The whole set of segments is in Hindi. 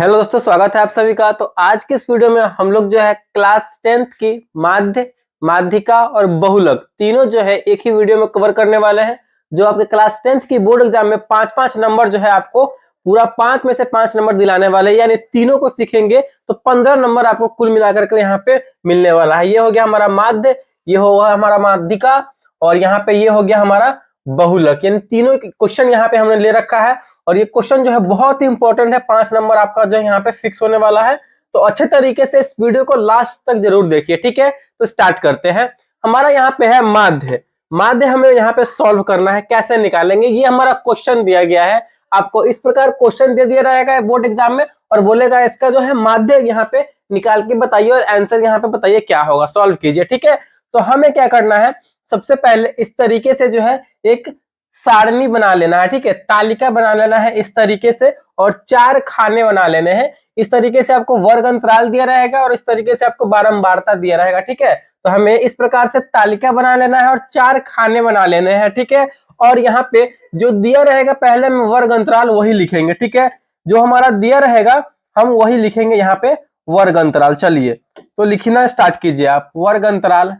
हेलो दोस्तों, स्वागत है आप सभी का। तो आज के इस वीडियो में हम लोग जो है क्लास 10th की माध्य, माध्यिका और बहुलक तीनों जो है एक ही वीडियो में कवर करने वाले हैं। जो आपके क्लास 10th की बोर्ड एग्जाम में 5-5 नंबर जो है आपको पूरा 5 में से 5 नंबर दिलाने वाले हैं, यानी तीनों को सीखेंगे तो 15 नंबर आपको कुल मिलाकर के यहाँ पे मिलने वाला है। ये हो गया हमारा माध्य, ये होगा हमारा माध्यिका और यहाँ पे ये हो गया हमारा बहुलक, यानी तीनों क्वेश्चन यहाँ पे हमने ले रखा है। और ये क्वेश्चन जो है बहुत ही इंपॉर्टेंट है, 5 नंबर आपका जो है यहाँ पे फिक्स होने वाला है। तो अच्छे तरीके से इस वीडियो को लास्ट तक जरूर देखिए, ठीक है। तो स्टार्ट करते हैं। हमारा यहाँ पे है माध्य। माध्य हमें यहाँ पे सॉल्व करना है, कैसे निकालेंगे ये हमारा क्वेश्चन दिया गया है। आपको इस प्रकार क्वेश्चन दे दिया रहेगा बोर्ड एग्जाम में और बोलेगा इसका जो है माध्य यहाँ पे निकाल के बताइए और आंसर यहाँ पे बताइए क्या होगा, सॉल्व कीजिए, ठीक है। तो हमें क्या करना है, सबसे पहले इस तरीके से जो है एक सारणी बना लेना है, ठीक है। तालिका बना लेना है इस तरीके से और 4 खाने बना लेने हैं। इस तरीके से आपको वर्ग अंतराल दिया रहेगा और इस तरीके से आपको बारंबारता दिया रहेगा, ठीक है। तो हमें इस प्रकार से तालिका बना लेना है और 4 खाने बना लेने हैं, ठीक है। और यहाँ पे जो दिया रहेगा पहले में वर्ग अंतराल वही लिखेंगे, ठीक है। जो हमारा दिया रहेगा हम वही लिखेंगे यहाँ पे वर्ग अंतराल। चलिए तो लिखना स्टार्ट कीजिए आप। वर्ग अंतराल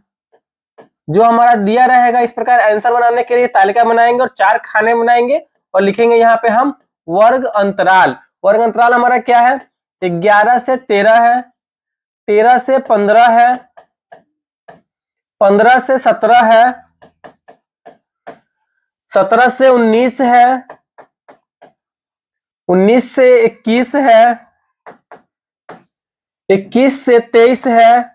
जो हमारा दिया रहेगा इस प्रकार आंसर बनाने के लिए तालिका बनाएंगे और 4 खाने बनाएंगे और लिखेंगे यहाँ पे हम वर्ग अंतराल। वर्ग अंतराल हमारा क्या है, 11 से 13 है, 13 से 15 है, 15 से 17 है, 17 से 19 है, 19 से 21 है, 21 से 23 है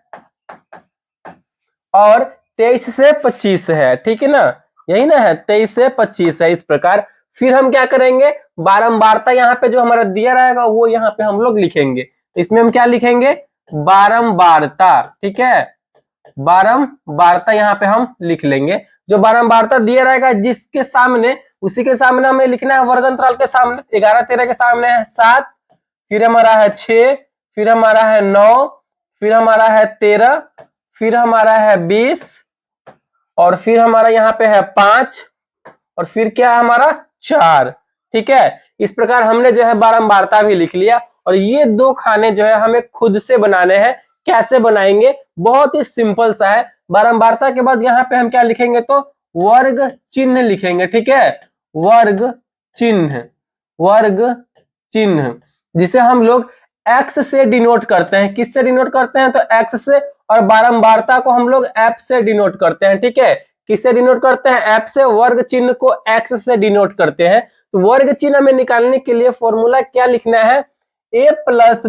और 23 से 25 है, ठीक है ना। यही ना है, 23 से 25 है। इस प्रकार फिर हम क्या करेंगे, बारंबारता यहाँ पे जो हमारा दिया रहेगा वो यहाँ पे हम लोग लिखेंगे। इसमें हम क्या लिखेंगे, बारंबारता, ठीक है। बारंबारता यहाँ पे हम लिख लेंगे। जो बारंबारता दिया रहेगा जिसके सामने उसी के सामने हमें लिखना है वर्ग अंतराल के सामने। 11 13 के सामने है 7, फिर हमारा है 6, फिर हमारा है 9, फिर हमारा है 13, फिर हमारा है 20 और फिर हमारा यहाँ पे है 5 और फिर क्या है हमारा 4, ठीक है। इस प्रकार हमने जो है बारंबारता भी लिख लिया। और ये 2 खाने जो है हमें खुद से बनाने हैं। कैसे बनाएंगे, बहुत ही सिंपल सा है। बारंबारता के बाद यहाँ पे हम क्या लिखेंगे, तो वर्ग चिन्ह लिखेंगे, ठीक है। वर्ग चिन्ह, वर्ग चिन्ह जिसे हम लोग एक्स से डिनोट करते हैं। किससे डिनोट करते हैं, तो एक्स से। और बारंबारता को हम लोग एफ से डिनोट करते हैं, ठीक है। किससे डिनोट करते हैं, एफ से। वर्ग चिन्ह को एक्स से डिनोट करते हैं। तो वर्ग चिन्ह में निकालने के लिए फॉर्मूला क्या लिखना है, a प्लस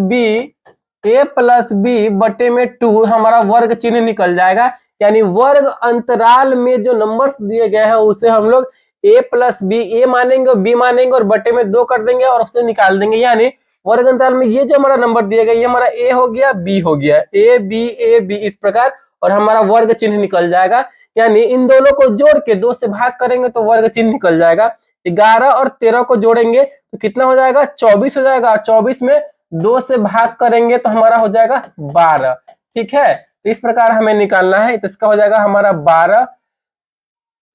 बी बटे में 2 हमारा वर्ग चिन्ह निकल जाएगा। यानी वर्ग अंतराल में जो नंबर्स दिए गए हैं उसे हम लोग a प्लस बी, ए मानेंगे और बी मानेंगे और बटे में 2 कर देंगे और उससे निकाल देंगे। यानी वर्ग अंतराल में ये जो हमारा नंबर दिए गए, ये हमारा ए हो गया, बी हो गया, ए बी इस प्रकार, और हमारा वर्ग चिन्ह निकल जाएगा। यानी इन दोनों को जोड़ के 2 से भाग करेंगे तो वर्ग चिन्ह निकल जाएगा। 11 और 13 को जोड़ेंगे तो कितना हो जाएगा, 24 हो जाएगा। और 24 में 2 से भाग करेंगे तो हमारा हो जाएगा 12, ठीक है। तो इस प्रकार हमें निकालना है। तो इसका हो जाएगा हमारा 12।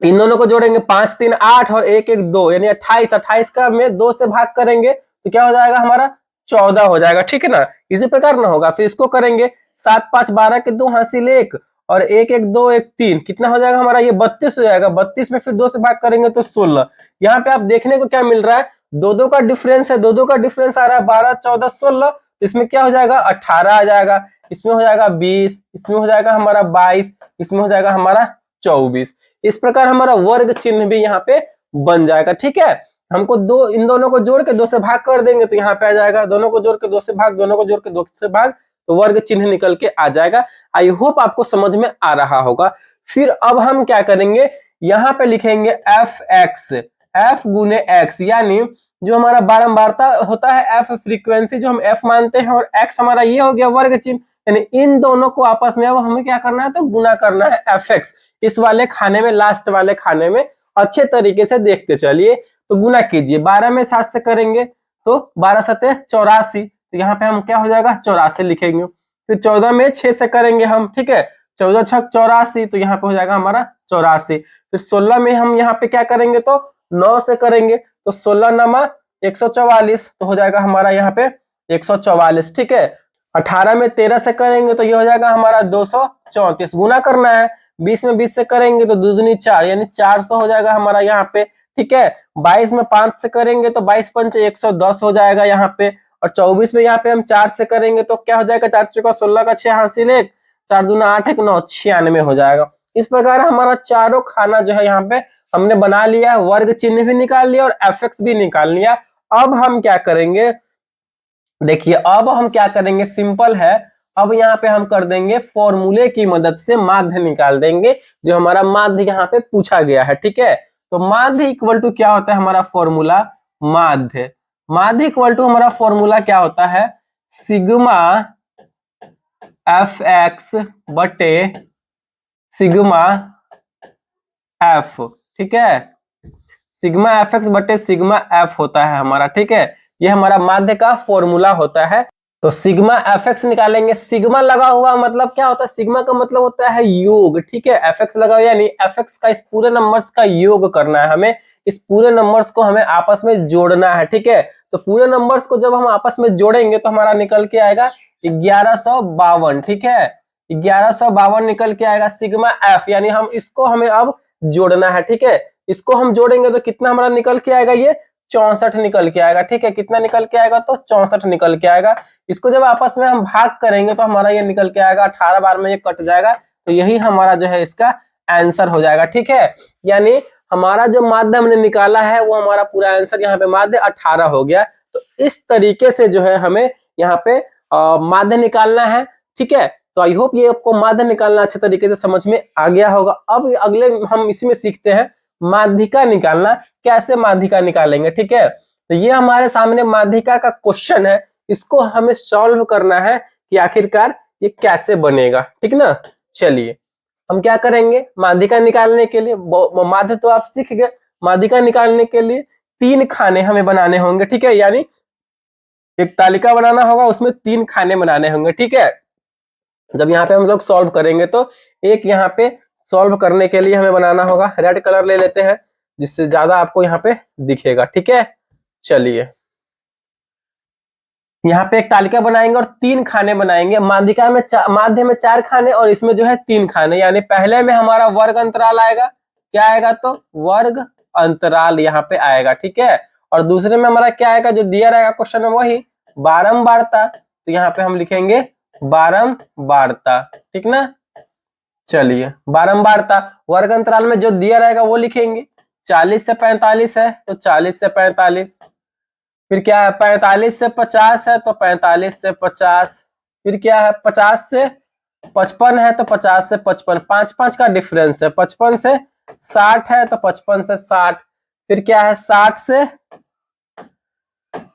इन दोनों को जोड़ेंगे 5 3 8 और 1 1 2 यानी 28। 28 का में 2 से भाग करेंगे तो क्या हो जाएगा हमारा 14 हो जाएगा, ठीक है ना। इसी प्रकार ना होगा, फिर इसको करेंगे 7 5 12 के 2 हासिल 1 और 1 1 2 1 3, कितना हो जाएगा हमारा, ये 32 हो जाएगा। 32 में फिर 2 से भाग करेंगे तो 16। यहाँ पे आप देखने को क्या मिल रहा है, 2 का डिफरेंस है, 2 का डिफरेंस आ रहा है 12 14 16। इसमें क्या हो जाएगा 18 आ जाएगा, इसमें हो जाएगा 20, इसमें हो जाएगा हमारा 22, इसमें हो जाएगा हमारा 24। इस प्रकार हमारा वर्ग चिन्ह भी यहाँ पे बन जाएगा, ठीक है। हमको इन दोनों को जोड़ के 2 से भाग कर देंगे तो यहाँ पे आ जाएगा, दोनों को जोड़ के 2 से भाग, दोनों को जोड़ के 2 से भाग, तो वर्ग चिन्ह निकल के आ जाएगा। आई होप आपको समझ में आ रहा होगा। फिर अब हम क्या करेंगे, यहाँ पे लिखेंगे एफ एक्स, एफ गुने एक्स, यानी जो हमारा बारंबारता होता है एफ फ्रीक्वेंसी जो हम एफ मानते हैं और एक्स हमारा ये हो गया वर्ग चिन्ह। यानी इन दोनों को आपस में अब हमें क्या करना है, तो गुना करना है एफ एक्स। इस वाले खाने में, लास्ट वाले खाने में अच्छे तरीके से देखते चलिए। तो गुना कीजिए, 12 में 7 से करेंगे तो 12 7 84, तो यहाँ पे हम क्या हो जाएगा 84 लिखेंगे। फिर 14 में 6 से करेंगे हम, ठीक है, 14 6 84, तो यहाँ पे हो जाएगा हमारा 84। फिर 16 में हम यहाँ पे क्या करेंगे, तो 9 से करेंगे तो 16 नमा 144, तो हो जाएगा हमारा यहाँ पे 144, ठीक है। 18 में 13 से करेंगे तो ये हो जाएगा हमारा 234, गुना करना है। 20 में 20 से करेंगे तो 2 दूनी 4 यानी 400 हो जाएगा हमारा यहाँ पे, ठीक है। 22 में 5 से करेंगे तो 22 पंच 110 हो जाएगा यहाँ पे। और 24 में यहाँ पे हम 4 से करेंगे तो क्या हो जाएगा, 4 चौका 16 का 6 हासिल 1, 4 दूना 8 1 9 96 हो जाएगा। इस प्रकार हमारा चारों खाना जो है यहाँ पे हमने बना लिया है, वर्ग चिन्ह भी निकाल लिया और एफ भी निकाल लिया। अब हम क्या करेंगे, देखिए अब हम क्या करेंगे, सिंपल है। अब यहाँ पे हम कर देंगे फॉर्मूले की मदद से माध्य निकाल देंगे, जो हमारा माध्य यहाँ पे पूछा गया है, ठीक है। तो माध्य इक्वल टू क्या होता है हमारा फॉर्मूला, माध्य इक्वल टू हमारा फॉर्मूला क्या होता है, सिग्मा एफ एक्स बटे सिग्मा एफ, ठीक है। सिग्मा एफ एक्स बटे सिग्मा एफ होता है हमारा, ठीक है। ये हमारा माध्य का फॉर्मूला होता है। तो सिग्मा एफ एक्स निकालेंगे, सिग्मा लगा हुआ मतलब क्या होता है, सिग्मा का मतलब होता है योग, ठीक है। एफ एक्स लगा हुआ यानी एफ एक्स का इस पूरे नंबर्स का योग करना है हमें, इस पूरे नंबर्स को हमें आपस में जोड़ना है, ठीक है। तो पूरे नंबर्स को जब हम आपस में जोड़ेंगे तो हमारा निकल के आएगा 1152, ठीक है। 1152 निकल के आएगा सिग्मा एफ, यानी हम इसको हमें अब जोड़ना है, ठीक है। इसको हम जोड़ेंगे तो कितना हमारा निकल के आएगा, ये 64 निकल के आएगा, ठीक है। कितना निकल के आएगा, तो 64 निकल के आएगा। इसको जब आपस में हम भाग करेंगे तो हमारा ये निकल के आएगा 18 बार में ये कट जाएगा, तो यही हमारा जो है इसका आंसर हो जाएगा, ठीक है। यानी हमारा जो माध्य हमने निकाला है वो हमारा पूरा आंसर यहाँ पे माध्य 18 हो गया। तो इस तरीके से जो है हमें यहाँ पे माध्य निकालना है, ठीक है। तो आई होप ये आपको माध्य निकालना अच्छे तरीके से समझ में आ गया होगा। अब अगले हम इसी में सीखते हैं माध्यिका निकालना, कैसे माध्यिका निकालेंगे, ठीक है। तो ये हमारे सामने माध्यिका का क्वेश्चन है, इसको हमें सॉल्व करना है कि आखिरकार ये कैसे बनेगा, ठीक ना। चलिए हम क्या करेंगे, माध्यिका निकालने के लिए, माध्य तो आप सीख गए, माध्यिका निकालने के लिए 3 खाने हमें बनाने होंगे, ठीक है। यानी एक तालिका बनाना होगा, उसमें 3 खाने बनाने होंगे, ठीक है। जब यहाँ पे हम लोग सॉल्व करेंगे तो एक यहाँ पे सॉल्व करने के लिए हमें बनाना होगा, रेड कलर ले लेते हैं जिससे ज्यादा आपको यहाँ पे दिखेगा, ठीक है। चलिए यहाँ पे एक तालिका बनाएंगे और 3 खाने बनाएंगे। माध्यिका में माध्य में 4 खाने और इसमें जो है 3 खाने, यानी पहले में हमारा वर्ग अंतराल आएगा, क्या आएगा, तो वर्ग अंतराल यहाँ पे आएगा, ठीक है। और दूसरे में हमारा क्या आएगा, जो दिया रहेगा क्वेश्चन में वही बारंबारता, तो यहाँ पे हम लिखेंगे बारंबारता, ठीक ना। चलिए बारंबारता, वर्ग अंतराल में जो दिया रहेगा वो लिखेंगे, 40 से 45 है तो 40 से 45, फिर क्या है 45 से 50 है तो 45 से 50, फिर क्या है 50 से 55 है तो 50 से 55, 5 का डिफरेंस है। 55 से 60 है तो 55 से 60, फिर क्या है 60 से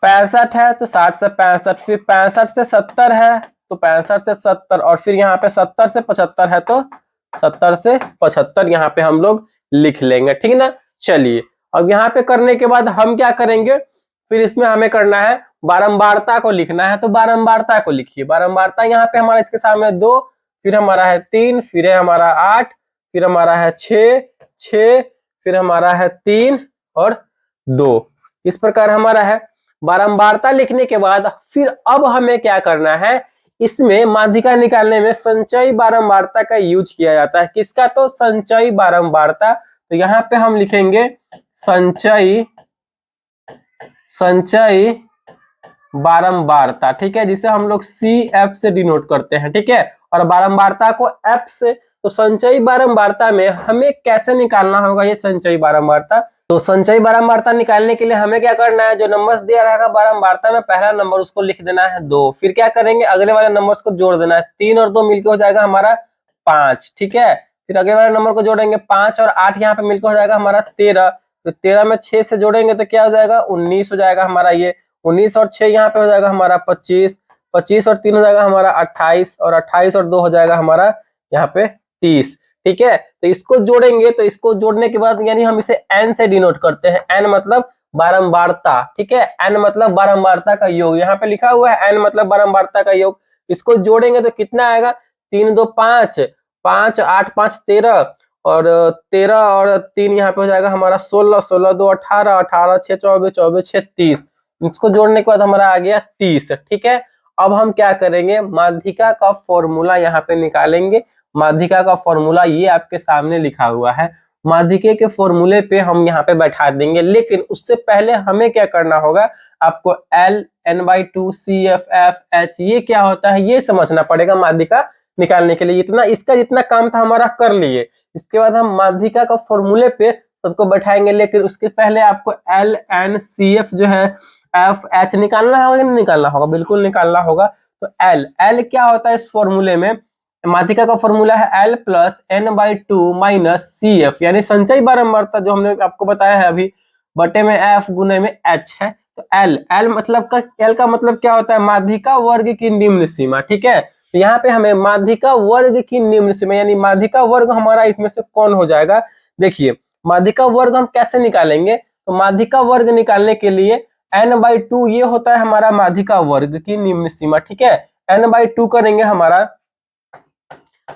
65 है तो 60 से 65, फिर 65 से 70 है तो 65 से 70, और फिर यहाँ पे 70 से 75 है तो 70 से 75 यहाँ पे हम लोग लिख लेंगे, ठीक ना। चलिए अब यहाँ पे करने के बाद हम क्या करेंगे, फिर इसमें हमें करना है बारंबारता को लिखना है, तो बारंबारता को लिखिए। बारंबारता यहाँ पे हमारा इसके सामने 2, फिर हमारा है 3, फिर है हमारा 8, फिर हमारा है 6, फिर हमारा है 3 और 2, इस प्रकार हमारा है। बारंबारता लिखने के बाद फिर अब हमें क्या करना है, इसमें माध्यिका निकालने में संचयी बारंबारता का यूज किया जाता है। किसका, तो संचयी बारंबारता। तो यहाँ पे हम लिखेंगे संचयी बारंबारता, ठीक है, जिसे हम लोग CF से डिनोट करते हैं, ठीक है। और बारंबारता को F से, तो संचयी बारंबारता में हमें कैसे निकालना होगा ये संचयी बारंबारता। तो संचयी बारंबारता निकालने के लिए हमें क्या करना है, जो नंबर्स दिया रहेगा बारंबारता में, पहला नंबर उसको लिख देना है 2, फिर क्या करेंगे अगले वाले नंबर्स को जोड़ देना है, 3 और 2 मिलकर हो जाएगा हमारा 5, ठीक है। फिर अगले वाले नंबर को जोड़ेंगे 5 और 8 यहाँ पे मिलकर हो जाएगा हमारा 13, तो 13 में 6 से जोड़ेंगे तो क्या हो जाएगा 19 हो जाएगा हमारा, ये 19 और 6 यहाँ पे हो जाएगा हमारा 25, 25 और 3 हो जाएगा हमारा 28, और 28 और 2 हो जाएगा हमारा यहाँ पे 30, ठीक है। तो इसको जोड़ेंगे, तो इसको जोड़ने के बाद यानी हम इसे n से डिनोट करते हैं, n मतलब बारंबारता, ठीक है। n मतलब बारंबारता का योग, यहाँ पे लिखा हुआ है n मतलब बारंबारता का योग। इसको जोड़ेंगे तो कितना आएगा, 3 2 5, 5 8 5 13, और 13 और 3 यहाँ पे हो जाएगा हमारा 16, 16 2 18, 18 6 24, 24 6 30, इसको जोड़ने के बाद हमारा आ गया 30। ठीक है, अब हम क्या करेंगे, माध्यिका का फॉर्मूला यहाँ पे निकालेंगे। माध्यिका का फॉर्मूला ये आपके सामने लिखा हुआ है, माध्यिके के फॉर्मूले पे हम यहाँ पे बैठा देंगे। लेकिन उससे पहले हमें क्या करना होगा, आपको L N/2 CFF ये क्या होता है ये समझना पड़ेगा माध्यिका निकालने के लिए। इतना इसका जितना काम था हमारा कर लिए, इसके बाद हम माध्यिका का फॉर्मूले पे सबको बैठाएंगे। लेकिन उसके पहले आपको LNCF जो है FH निकालना होगा, नहीं निकालना होगा, बिल्कुल निकालना होगा। तो L क्या होता है इस फॉर्मूले में, माध्यिका का फॉर्मूला है L + N/2 - CF, यानी संचयी बारंबारता जो हमने आपको बताया है अभी, बटे में F गुने में H है। तो L मतलब L का मतलब क्या होता है, माध्यिका वर्ग की निम्न सीमा। ठीक है, तो यहाँ पे हमें माध्यिका वर्ग की निम्न सीमा, यानी माध्यिका वर्ग हमारा इसमें से कौन हो जाएगा। देखिए माध्यिका वर्ग हम कैसे निकालेंगे, तो माध्यिका वर्ग निकालने के लिए N/2 ये होता है हमारा माध्यिका वर्ग की निम्न सीमा। ठीक है, N/2 करेंगे हमारा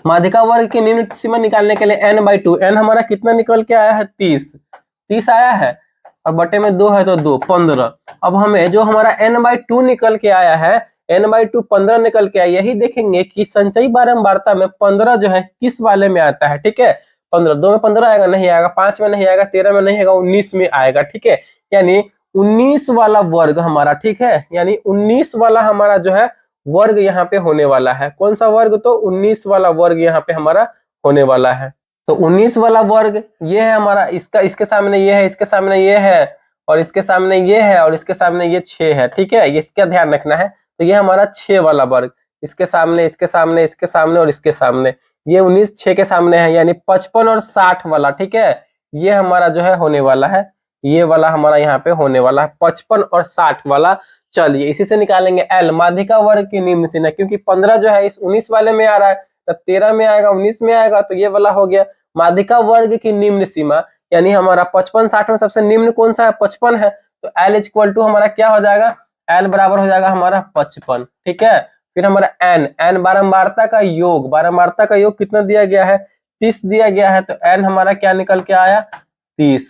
माध्यिका वर्ग की निम्न सीमा निकालने के लिए N/2, N हमारा कितना निकल के आया है 30 आया है, और बटे में 2 है तो 2 15। अब हमें जो हमारा N/2 निकल के आया है, N/2 15 निकल के आया, यही देखेंगे कि संचयी बारंबारता में 15 जो है किस वाले में आता है। ठीक है, 15 2 में 15 आएगा, नहीं आएगा, 5 में नहीं आएगा, 13 में नहीं आएगा, 19 में आएगा। ठीक है, यानी 19 वाला वर्ग हमारा, ठीक है, यानी 19 वाला हमारा जो है वर्ग यहाँ पे होने वाला है। कौन सा वर्ग, तो 19 वाला वर्ग यहाँ पे हमारा होने वाला है। तो 19 वाला वर्ग ये है हमारा, इसका इसके सामने ये है, इसके सामने ये है, और इसके सामने ये है, और इसके सामने ये 6 है। ठीक है, इसका ध्यान रखना है। तो ये हमारा 6 वाला वर्ग, इसके सामने, इसके सामने, इसके सामने और इसके सामने, ये 19 6 के सामने है, यानी 55 और 60 वाला। ठीक है, ये हमारा जो है होने वाला है, ये वाला हमारा यहाँ पे होने वाला है 55 और 60 वाला। चलिए इसी से निकालेंगे L, माध्यिका वर्ग की निम्न सीमा, क्योंकि 15 जो है इस 19 वाले में आ रहा है, तब 13 में आएगा, 19 में आएगा, तो ये वाला हो गया माध्यिका वर्ग की निम्न सीमा। यानी हमारा 55 60 में सबसे निम्न कौन सा है, 55 है। तो L = हमारा क्या हो जाएगा, L बराबर हो जाएगा हमारा 55। ठीक है, फिर हमारा N बारंबारता का योग, बारंबारता का योग कितना दिया गया है, 30 दिया गया है। तो N हमारा क्या निकल के आया, 30।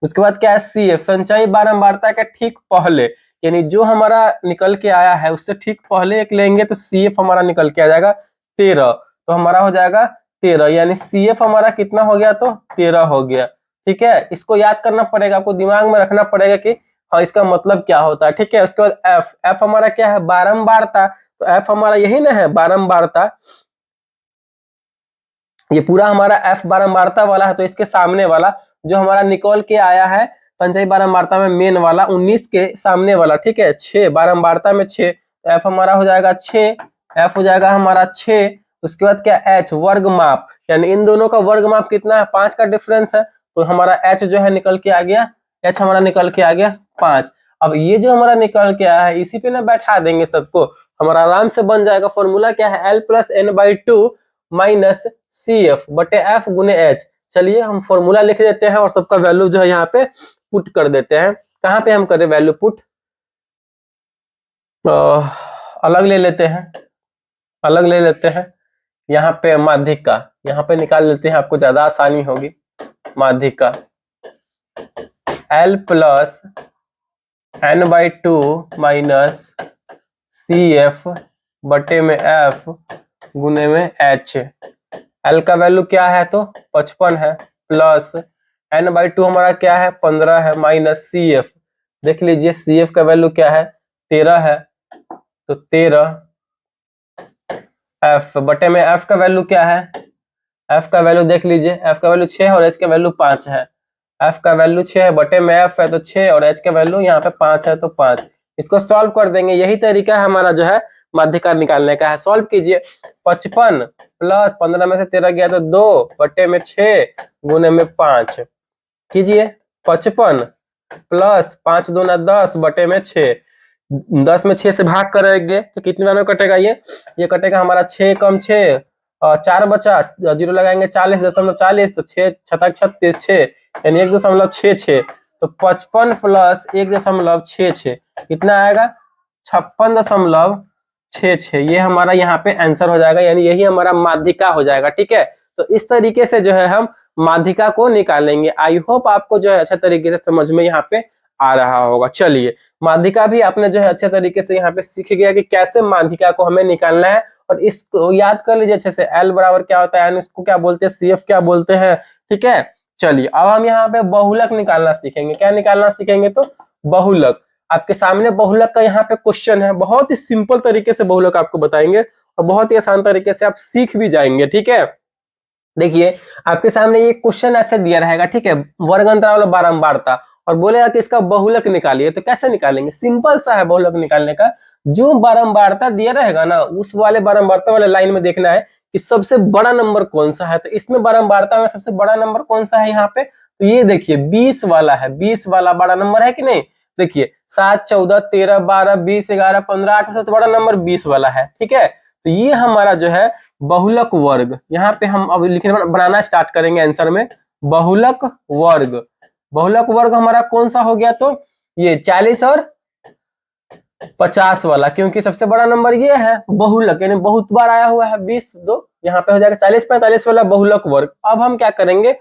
उसके बाद क्या है CF, संचयी बारंबारता के ठीक पहले, यानी जो हमारा निकल के आया है उससे ठीक पहले एक लेंगे तो CF हमारा निकल के आ जाएगा 13। तो हमारा हो जाएगा 13, यानी CF हमारा कितना हो गया, तो 13 हो गया। ठीक है, इसको याद करना पड़ेगा, आपको दिमाग में रखना पड़ेगा कि हाँ इसका मतलब क्या होता है। ठीक है, उसके बाद F हमारा क्या है, बारंबारता। तो F हमारा यही ना है, बारंबारता, ये पूरा हमारा F बारंबारता वाला है। तो इसके सामने वाला जो हमारा निकल के आया है संचयी बारंबारता में मेन वाला 19 के सामने वाला, ठीक है, 6 बारंबारता में 6, तो F हमारा हो जाएगा 6, F हो जाएगा हमारा 6। उसके बाद क्या H, वर्ग माप, यानी इन दोनों का वर्ग माप कितना है, 5 का डिफरेंस है। तो हमारा H जो है निकल के आ गया, H हमारा निकल के आ गया 5। अब ये जो हमारा निकल के आया है इसी पे ना बैठा देंगे सबको, हमारा आराम से बन जाएगा। फॉर्मूला क्या है, L + N/2 - CF बटे F गुने H। चलिए हम फॉर्मूला लिख देते हैं और सबका वैल्यू जो है यहाँ पे पुट कर देते हैं। कहाँ पे हम करें वैल्यू पुट, अलग ले लेते हैं, अलग ले लेते हैं। यहाँ पे माध्यिका, यहाँ पे निकाल लेते हैं, आपको ज्यादा आसानी होगी। माध्यिका L + N/2 - CF बटे में F गुने में H। L का वैल्यू क्या है, तो 55 है, प्लस N/2 हमारा क्या है, 15 है, माइनस CF, देख लीजिए CF का वैल्यू क्या है, 13 है। तो 13 F बटे में F का वैल्यू क्या है, F का वैल्यू देख लीजिए, F का वैल्यू 6 है और H का वैल्यू 5 है। F का वैल्यू 6 है, बटे में F है तो 6, और H का वैल्यू यहाँ पे 5 है तो 5। इसको सॉल्व कर देंगे, यही तरीका है हमारा जो है माध्यिका निकालने का है। सॉल्व कीजिए, 55 प्लस 15 में से 13 गया तो 2 बटे में 6 गुने में 5 कीजिए। 55 प्लस 5 दूना 10 बटे में 6, 10 में 6 से भाग करेंगे तो कितने बार में कटेगा, ये कटेगा हमारा 6 कम 6, 4 बचा, 0 लगाएंगे 40.40, तो 6 छतक 36, 6 यानी 1.66। तो 55 प्लस 1.66 कितना आएगा, 56.66। ये हमारा यहाँ पे आंसर हो जाएगा, यानी यही हमारा माध्यिका हो जाएगा। ठीक है, तो इस तरीके से जो है हम माध्यिका को निकालेंगे। आई होप आपको जो है अच्छा तरीके से समझ में यहाँ पे आ रहा होगा। चलिए, माध्यिका भी आपने जो है अच्छे तरीके से यहाँ पे सीख गया कि कैसे माध्यिका को हमें निकालना है, और इसको याद कर लीजिए अच्छे से, एल बराबर क्या होता है, इसको क्या बोलते हैं, CF क्या बोलते हैं। ठीक है, चलिए अब हम यहाँ पे बहुलक निकालना सीखेंगे। क्या निकालना सीखेंगे, तो बहुलक। आपके सामने बहुलक का यहाँ पे क्वेश्चन है, बहुत ही सिंपल तरीके से बहुलक आपको बताएंगे और बहुत ही आसान तरीके से आप सीख भी जाएंगे। ठीक है, देखिए आपके सामने ये क्वेश्चन ऐसे दिया रहेगा, ठीक है, वर्ग अंतराल और बारंबारता, और बोलेगा कि इसका बहुलक निकालिए। तो कैसे निकालेंगे, सिंपल सा है बहुलक निकालने का। जो बारंबारता दिया रहेगा ना, उस वाले बारंबारता वाले लाइन में देखना है कि सबसे बड़ा नंबर कौन सा है। तो इसमें बारंबारता में सबसे बड़ा नंबर कौन सा है यहाँ पे, तो ये देखिए 20 वाला है। 20 वाला बड़ा नंबर है कि नहीं, देखिए 7, 14, 13, 12, 20, 11, 15, 8 में सबसे बड़ा नंबर 20 वाला है। ठीक है, तो ये हमारा जो है बहुलक वर्ग, यहाँ पे हम अब लिखने बनाना स्टार्ट करेंगे आंसर में। बहुलक वर्ग, बहुलक वर्ग हमारा कौन सा हो गया, तो ये 40 और 50 वाला, क्योंकि सबसे बड़ा नंबर ये है बहुलक, यानी बहुत बार आया हुआ है। 20 2 यहाँ पे हो जाएगा 40 45 वाला बहुलक वर्ग। अब हम क्या करेंगे,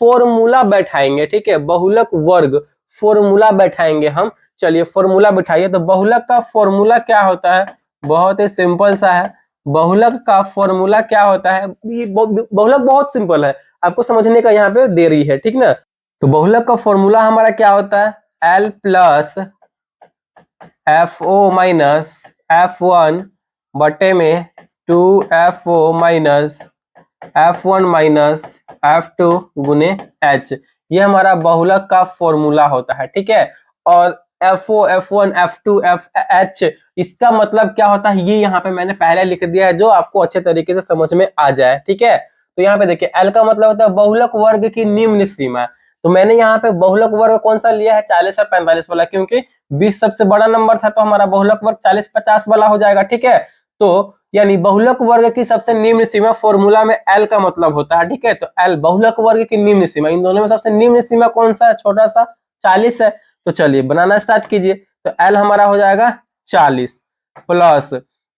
फॉर्मूला बैठाएंगे। ठीक है, बहुलक वर्ग फॉर्मूला बैठाएंगे हम। चलिए फॉर्मूला बैठाइए। तो बहुलक का फॉर्मूला क्या होता है, बहुत ही सिंपल सा है। बहुलक का फॉर्मूला क्या होता है, बहुलक बहुत सिंपल है, आपको समझने का यहाँ पे देरी है। ठीक ना, तो बहुलक का फॉर्मूला हमारा क्या होता है, L plus FO minus F1 बटे में 2FO minus F1 minus F2 गुने H, ये हमारा बहुलक का फॉर्मूला होता है। ठीक है, और FO F1 F2 FH इसका मतलब क्या होता है, ये यहाँ पे मैंने पहले लिख दिया है, जो आपको अच्छे तरीके से समझ में आ जाए। ठीक है, तो यहाँ पे देखिए L का मतलब होता है बहुलक वर्ग की निम्न सीमा। तो मैंने यहाँ पे बहुलक वर्ग कौन सा लिया है, 40 और 45 वाला, क्योंकि 20 सबसे बड़ा नंबर था, तो हमारा बहुलक वर्ग 40 50 वाला हो जाएगा। ठीक है, तो यानी बहुलक वर्ग की सबसे निम्न सीमा, फॉर्मूला में L का मतलब होता है। ठीक है, तो L बहुलक वर्ग की निम्न सीमा, इन दोनों में सबसे निम्न सीमा कौन सा है, छोटा सा 40 है। तो चलिए बनाना स्टार्ट कीजिए। तो L हमारा हो जाएगा 40 प्लस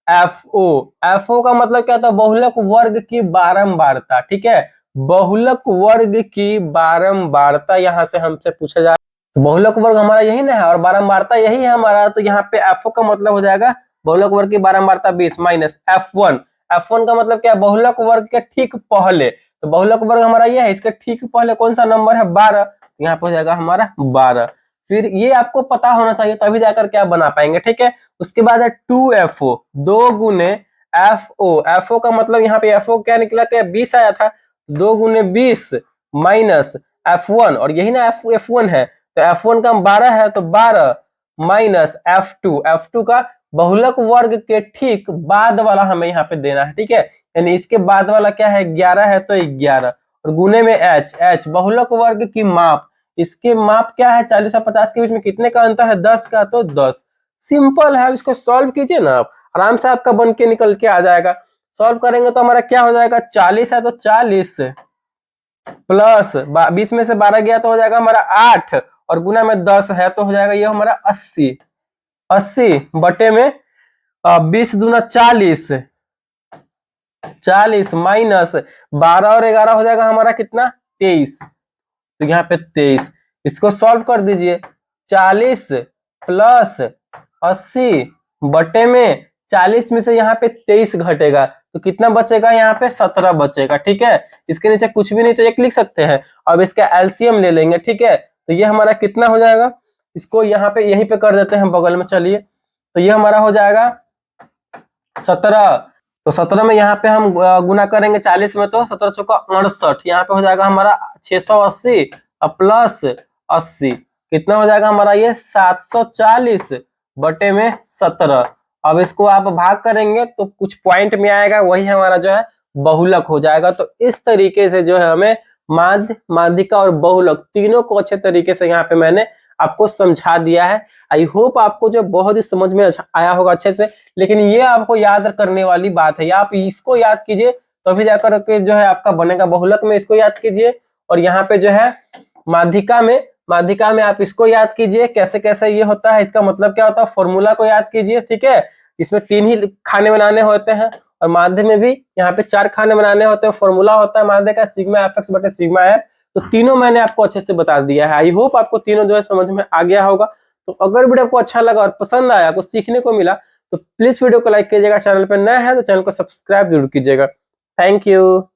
FO का मतलब क्या होता है, बहुलक वर्ग की बारंबारता। ठीक है, बहुलक वर्ग की बारंबारता यहाँ से हमसे पूछा जा, बहुलक वर्ग हमारा यही ना है और बारंबारता यही है हमारा। तो यहाँ पे FO का मतलब हो जाएगा बहुलक वर्ग की बारंबारता 20 माइनस F1 का मतलब क्या है, बहुलक वर्ग के ठीक पहले। तो बहुलक वर्ग हमारा ये है, इसके ठीक पहले कौन सा नंबर है, 12, यहाँ पे हो जाएगा हमारा 12। फिर ये आपको पता होना चाहिए, तभी जाकर क्या बना पाएंगे। ठीक है, उसके बाद है 2FO, 2 गुने FO का मतलब यहाँ पे FO क्या निकला, क्या 20 आया था, 2 गुने 20 माइनस F1, और यही ना F1 है, तो F1 का 12 है, तो 12 माइनस F2 का बहुलक वर्ग के ठीक बाद वाला हमें यहाँ पे देना है। ठीक है, यानी इसके बाद वाला क्या है, 11 है, तो 11, और गुने में H बहुलक वर्ग की माप, इसके माप क्या है, 40 और 50 के बीच में कितने का अंतर है, 10 का, तो 10। सिंपल है, इसको सॉल्व कीजिए ना आप, आराम से आपका बन के निकल के आ जाएगा। सॉल्व करेंगे तो हमारा क्या हो जाएगा, 40 है तो 40 प्लस 20 में से 12 गया तो हो जाएगा हमारा 8, और गुना में 10 है तो हो जाएगा ये हमारा 80 बटे में 20 दूना 40 माइनस 12 और 11 हो जाएगा हमारा कितना, 23। तो यहाँ पे 23, इसको सॉल्व कर दीजिए। 40 प्लस 80 बटे में 40 में से यहाँ पे 23 घटेगा, तो कितना बचेगा, यहाँ पे 17 बचेगा। ठीक है, इसके नीचे कुछ भी नहीं तो 1 लिख सकते हैं। अब इसका एलसीएम ले लेंगे। ठीक है, तो ये हमारा कितना हो जाएगा, इसको यहाँ पे यहीं पे कर देते हैं बगल में। चलिए, तो ये हमारा हो जाएगा 17, तो 17 में यहाँ पे हम गुना करेंगे 40 में, तो 17 चौका 68, यहाँ पे हो जाएगा हमारा 680 प्लस 80, कितना हो जाएगा हमारा ये 740 बटे में 17। अब इसको आप भाग करेंगे तो कुछ पॉइंट में आएगा, वही हमारा जो है बहुलक हो जाएगा। तो इस तरीके से जो है हमें माध्य, माध्यिका और बहुलक तीनों को अच्छे तरीके से यहाँ पे मैंने आपको समझा दिया है। आई होप आपको जो बहुत ही समझ में आया होगा अच्छे से, लेकिन ये आपको याद करने वाली बात है, आप इसको याद कीजिए तभी जाकर के जो है आपका बनेगा। बहुलक में इसको याद कीजिए, और यहाँ पे जो है माध्यिका में आप इसको याद कीजिए कैसे कैसे ये होता है, इसका मतलब क्या होता है, फॉर्मूला को याद कीजिए। ठीक है, इसमें 3 ही खाने बनाने होते हैं, और माध्य में भी यहाँ पे 4 खाने बनाने होते हैं। फॉर्मूला होता है माध्य का सिग्मा एफ एक्स बटे सिग्मा एफ, तो तीनों मैंने आपको अच्छे से बता दिया है। आई होप आपको तीनों जो है समझ में आ गया होगा। तो अगर वीडियो आपको अच्छा लगा और पसंद आया, कुछ सीखने को मिला, तो प्लीज वीडियो को लाइक कीजिएगा। चैनल पर नया है तो चैनल को सब्सक्राइब जरूर कीजिएगा। Thank you.